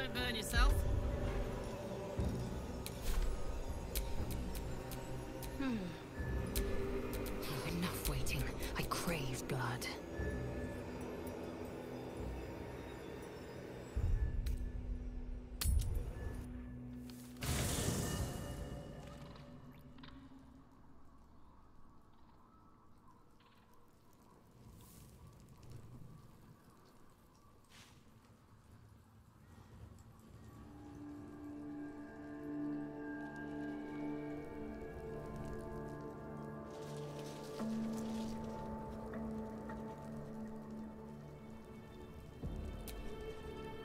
Don't burn yourself. Enough waiting. I crave blood.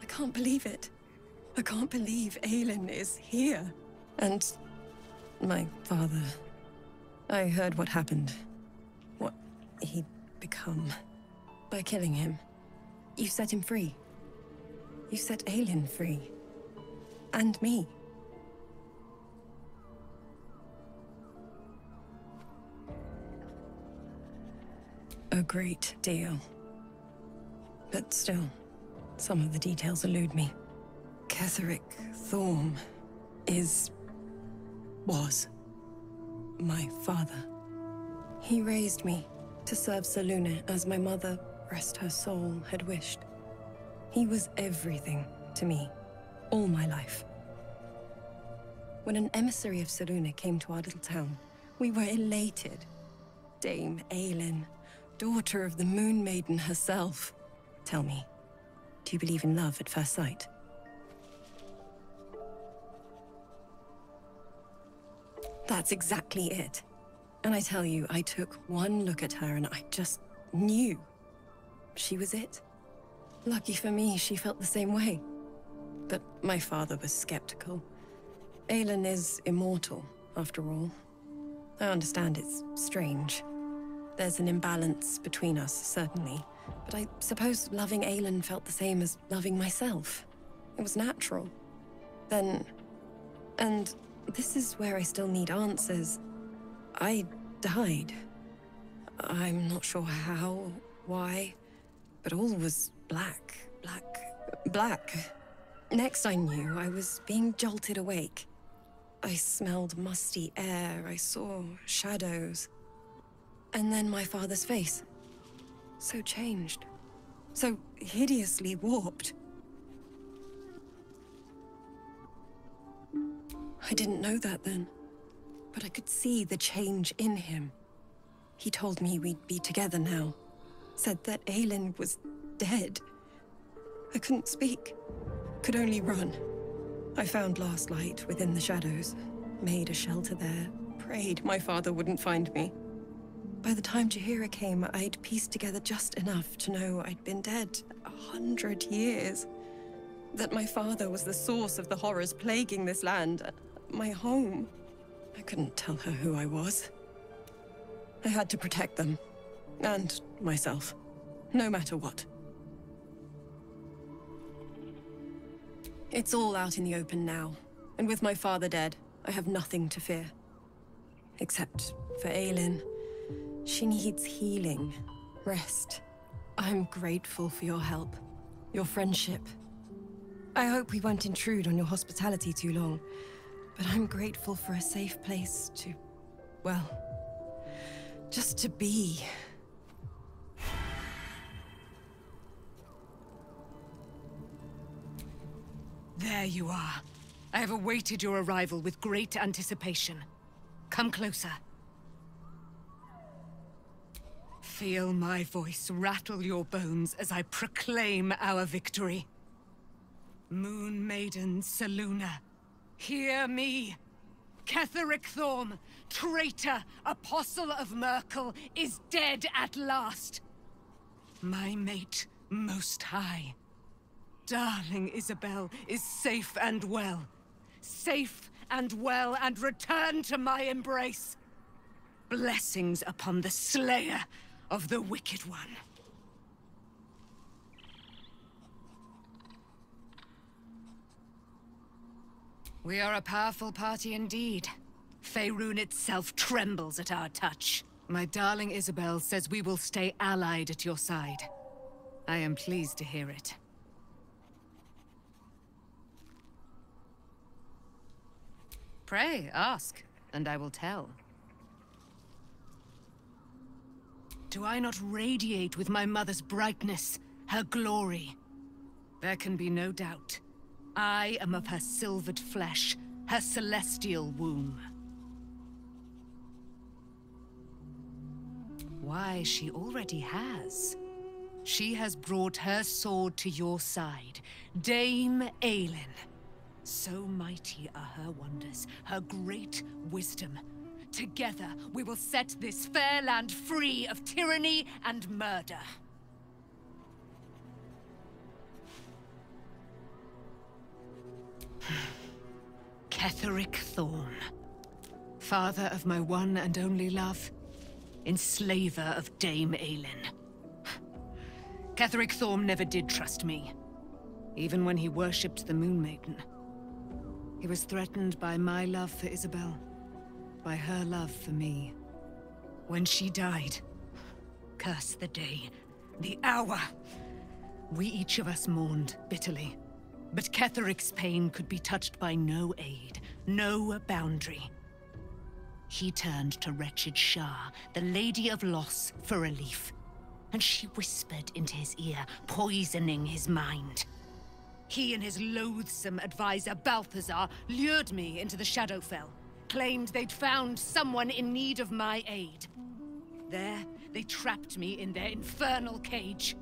I can't believe it. I can't believe Aelin is here. And my father. I heard what happened. What he'd become. By killing him. You set him free. You set Aelin free. And me. A great deal. But still, some of the details elude me. Ketheric Thorm was my father. He raised me to serve Selûne as my mother, rest her soul, had wished. He was everything to me, all my life. When an emissary of Selûne came to our little town, we were elated. Dame Aelin, daughter of the Moon Maiden herself. Tell me, do you believe in love at first sight? That's exactly it. And I tell you, I took one look at her and I just knew. She was it. Lucky for me, she felt the same way. But my father was skeptical. Aelin is immortal, after all. I understand it's strange. There's an imbalance between us, certainly. But I suppose loving Aelin felt the same as loving myself. It was natural. Then... And this is where I still need answers. I died. I'm not sure how, why, but all was black. Next I knew, I was being jolted awake. I smelled musty air, I saw shadows. And then my father's face. So changed. So hideously warped. I didn't know that then, but I could see the change in him. He told me we'd be together now. Said that Aelin was dead. I couldn't speak. Could only run. I found last light within the shadows. Made a shelter there. Prayed my father wouldn't find me. By the time Jaheira came, I'd pieced together just enough to know I'd been dead 100 years. That my father was the source of the horrors plaguing this land. My home. I couldn't tell her who I was. I had to protect them. And myself. No matter what. It's all out in the open now. And with my father dead, I have nothing to fear. Except for Aelin. She needs healing. Rest. I'm grateful for your help. Your friendship. I hope we won't intrude on your hospitality too long. But I'm grateful for a safe place to... well... just to be. There you are. I have awaited your arrival with great anticipation. Come closer. Feel my voice rattle your bones as I proclaim our victory. Moon Maiden Selûne, hear me! Ketheric Thorm, traitor, apostle of Myrkul, is dead at last. My mate, Most High. Darling Isabel is safe and well. Safe and well, and returned to my embrace. Blessings upon the slayer of the Wicked One. We are a powerful party indeed. Faerun itself trembles at our touch. My darling Isabel says we will stay allied at your side. I am pleased to hear it. Pray, ask, and I will tell. Do I not radiate with my mother's brightness, her glory? There can be no doubt. I am of her silvered flesh, her celestial womb. Why, she already has. She has brought her sword to your side, Dame Aelin. So mighty are her wonders, her great wisdom. Together, we will set this fair land free of tyranny and murder. Ketheric Thorn, father of my one and only love, enslaver of Dame Aelin. Ketheric Thorn never did trust me, even when he worshipped the Moon Maiden. He was threatened by my love for Isabel, by her love for me. When she died, curse the day, the hour, we each of us mourned bitterly. But Ketheric's pain could be touched by no aid, no boundary. He turned to wretched Shah, the Lady of Loss, for relief. And she whispered into his ear, poisoning his mind. He and his loathsome advisor, Balthazar, lured me into the Shadowfell, claimed they'd found someone in need of my aid. There, they trapped me in their infernal cage.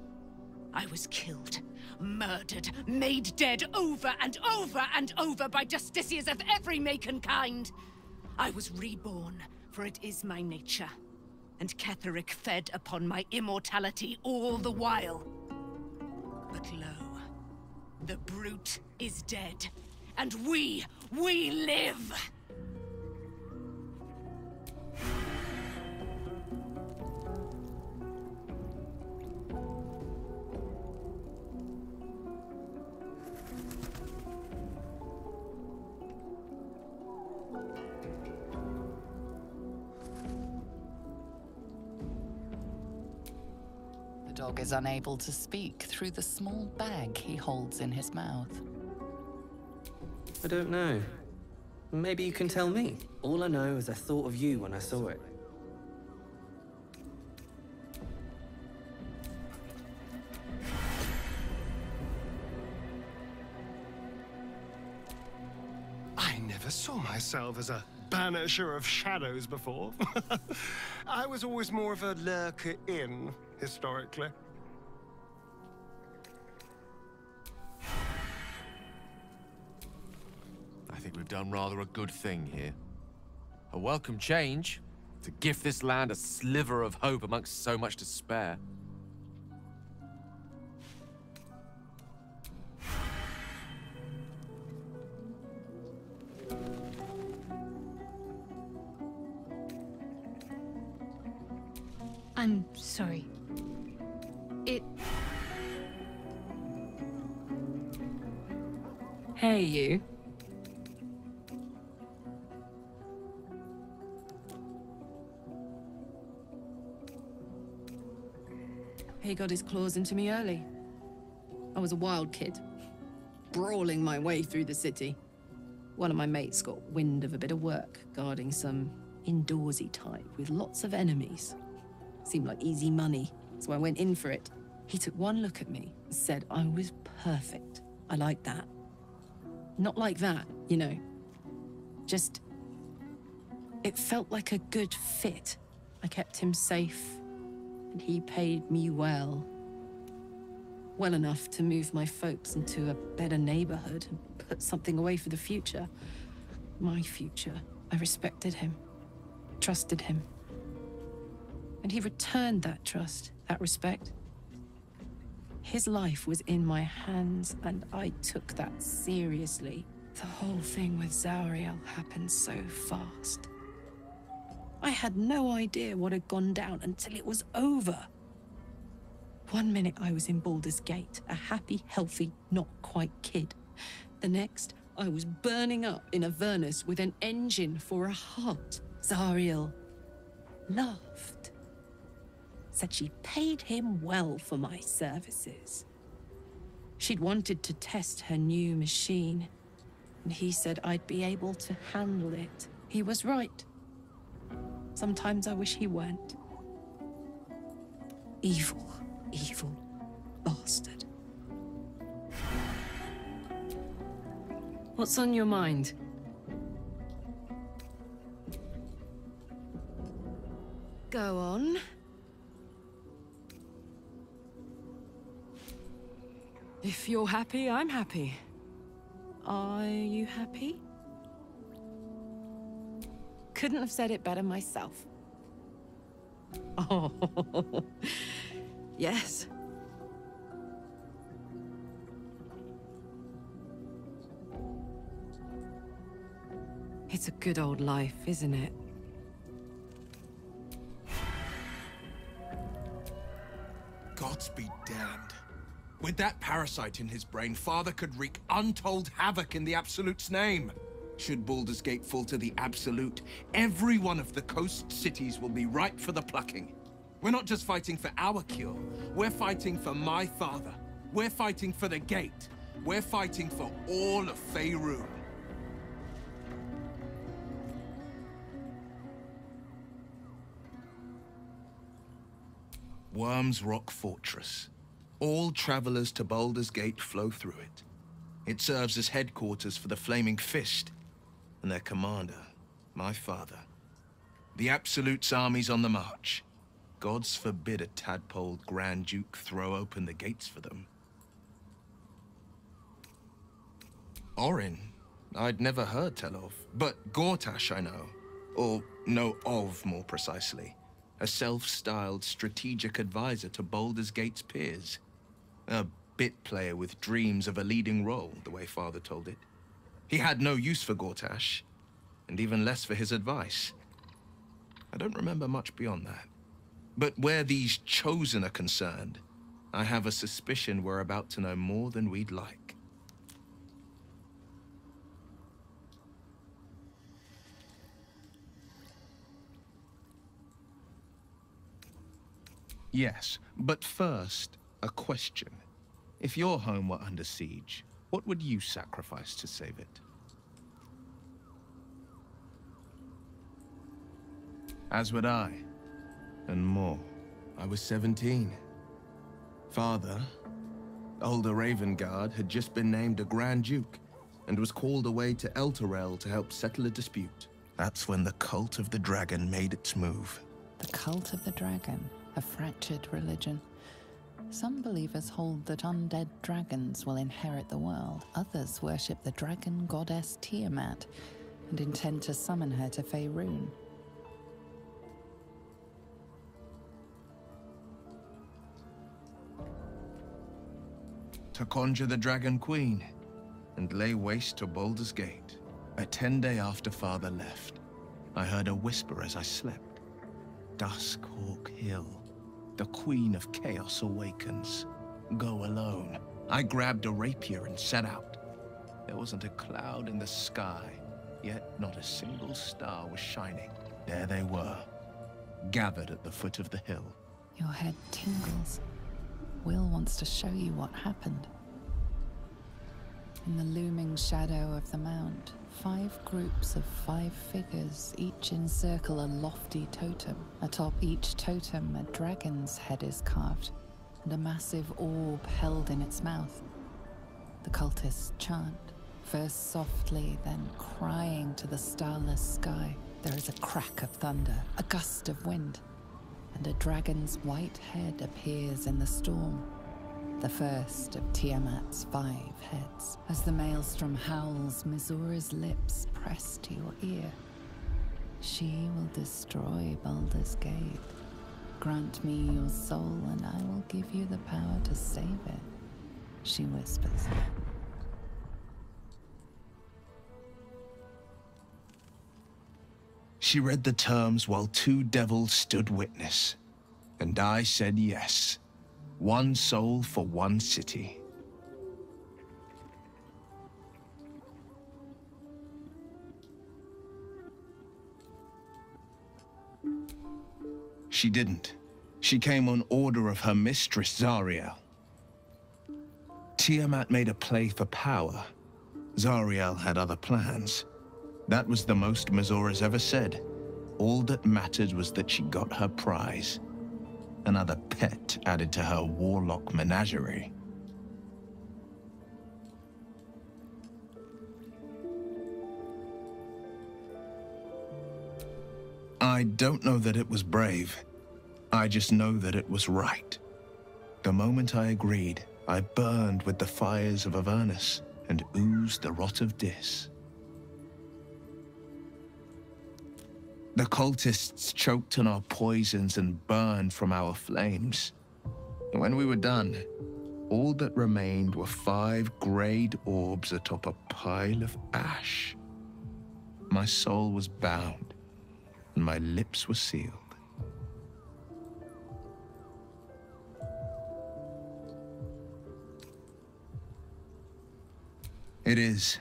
I was killed, murdered, made dead over and over and over by justiciars of every make and kind. I was reborn, for it is my nature. And Ketheric fed upon my immortality all the while. But lo, the brute is dead, and we live! The dog is unable to speak through the small bag he holds in his mouth. I don't know. Maybe you can tell me. All I know is I thought of you when I saw it. I never saw myself as a banisher of shadows before. I was always more of a lurker-in, historically. I think we've done rather a good thing here. A welcome change to gift this land a sliver of hope amongst so much despair. I'm sorry. Hey, you. He got his claws into me early. I was a wild kid, brawling my way through the city. One of my mates got wind of a bit of work guarding some indoorsy type with lots of enemies. Seemed like easy money, so I went in for it. He took one look at me and said I was perfect. I like that. Not like that, you know. Just... it felt like a good fit. I kept him safe, and he paid me well. Well enough to move my folks into a better neighborhood and put something away for the future. My future. I respected him, trusted him. And he returned that trust, that respect. His life was in my hands, and I took that seriously. The whole thing with Zauriel happened so fast. I had no idea what had gone down until it was over. One minute I was in Baldur's Gate, a happy, healthy, not quite kid. The next, I was burning up in Avernus with an engine for a heart. Zauriel laughed. Said she paid him well for my services. She'd wanted to test her new machine. And he said I'd be able to handle it. He was right. Sometimes I wish he weren't. Evil, evil bastard. What's on your mind? Go on. If you're happy, I'm happy. Are you happy? Couldn't have said it better myself. Oh, yes. It's a good old life, isn't it? Gods be damned. With that parasite in his brain, Father could wreak untold havoc in the Absolute's name. Should Baldur's Gate fall to the Absolute, every one of the coast cities will be ripe for the plucking. We're not just fighting for our cure, we're fighting for my father. We're fighting for the Gate. We're fighting for all of Faerun. Worm's Rock Fortress. All travelers to Baldur's Gate flow through it. It serves as headquarters for the Flaming Fist, and their commander, my father. The Absolute's army's on the march. Gods forbid a tadpole Grand Duke throw open the gates for them. Orin, I'd never heard tell of, but Gortash I know. Or know of, more precisely. A self-styled strategic advisor to Baldur's Gate's peers. A bit player with dreams of a leading role, the way Father told it. He had no use for Gortash, and even less for his advice. I don't remember much beyond that. But where these Chosen are concerned, I have a suspicion we're about to know more than we'd like. Yes, but first, a question. If your home were under siege, what would you sacrifice to save it? As would I. And more. I was 17. Father, older Ravengard, had just been named a Grand Duke and was called away to Elturel to help settle a dispute. That's when the Cult of the Dragon made its move. The Cult of the Dragon, a fractured religion. Some believers hold that undead dragons will inherit the world. Others worship the dragon goddess Tiamat and intend to summon her to Faerun. To conjure the Dragon Queen and lay waste to Baldur's Gate. A 10-day after Father left, I heard a whisper as I slept. Duskhawk Hill. The Queen of Chaos awakens. Go alone. I grabbed a rapier and set out. There wasn't a cloud in the sky, yet not a single star was shining. There they were, gathered at the foot of the hill. Your head tingles. Will wants to show you what happened. In the looming shadow of the mount, 5 groups of 5 figures each encircle a lofty totem. Atop each totem, a dragon's head is carved, and a massive orb held in its mouth. The cultists chant, first softly, then crying to the starless sky. There is a crack of thunder, a gust of wind, and a dragon's white head appears in the storm. The first of Tiamat's 5 heads. As the maelstrom howls, Mizura's lips press to your ear. She will destroy Baldur's Gate. Grant me your soul, and I will give you the power to save it, she whispers. She read the terms while 2 devils stood witness, and I said yes. 1 soul for 1 city. She didn't. She came on order of her mistress, Zariel. Tiamat made a play for power, Zariel had other plans. That was the most Mizora's ever said. All that mattered was that she got her prize. Another pet added to her warlock menagerie. I don't know that it was brave. I just know that it was right. The moment I agreed, I burned with the fires of Avernus and oozed the rot of Dis. The cultists choked on our poisons and burned from our flames. When we were done, all that remained were 5 grayed orbs atop a pile of ash. My soul was bound, and my lips were sealed. It is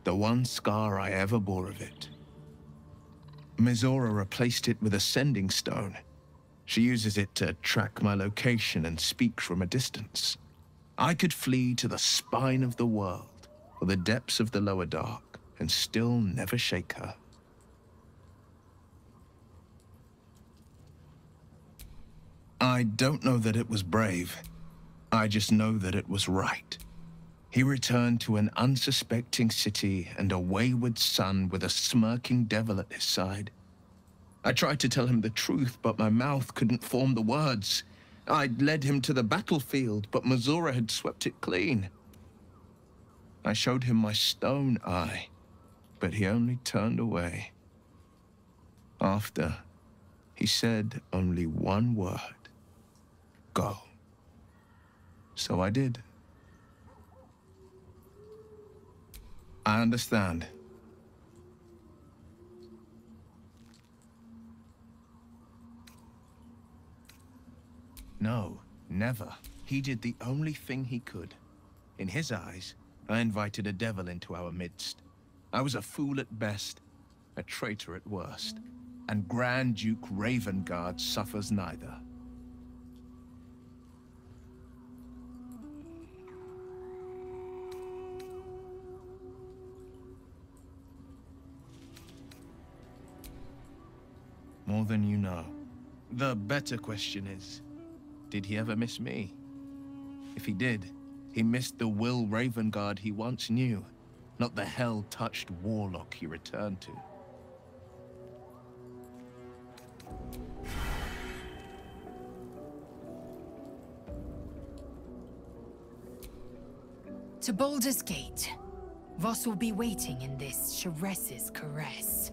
the one scar I ever bore of it. Mizora replaced it with a sending stone. She uses it to track my location and speak from a distance. I could flee to the spine of the world, or the depths of the lower dark, and still never shake her. I don't know that it was brave. I just know that it was right. He returned to an unsuspecting city and a wayward son with a smirking devil at his side. I tried to tell him the truth, but my mouth couldn't form the words. I'd led him to the battlefield, but Mizora had swept it clean. I showed him my stone eye, but he only turned away. After, he said only one word. Go. So I did. I understand. No, never. He did the only thing he could. In his eyes, I invited a devil into our midst. I was a fool at best, a traitor at worst. And Grand Duke Ravengard suffers neither. More than you know. The better question is, did he ever miss me? If he did, he missed the Will Ravengard he once knew, not the hell-touched warlock he returned to. To Baldur's Gate. Voss will be waiting in this Sharess's caress.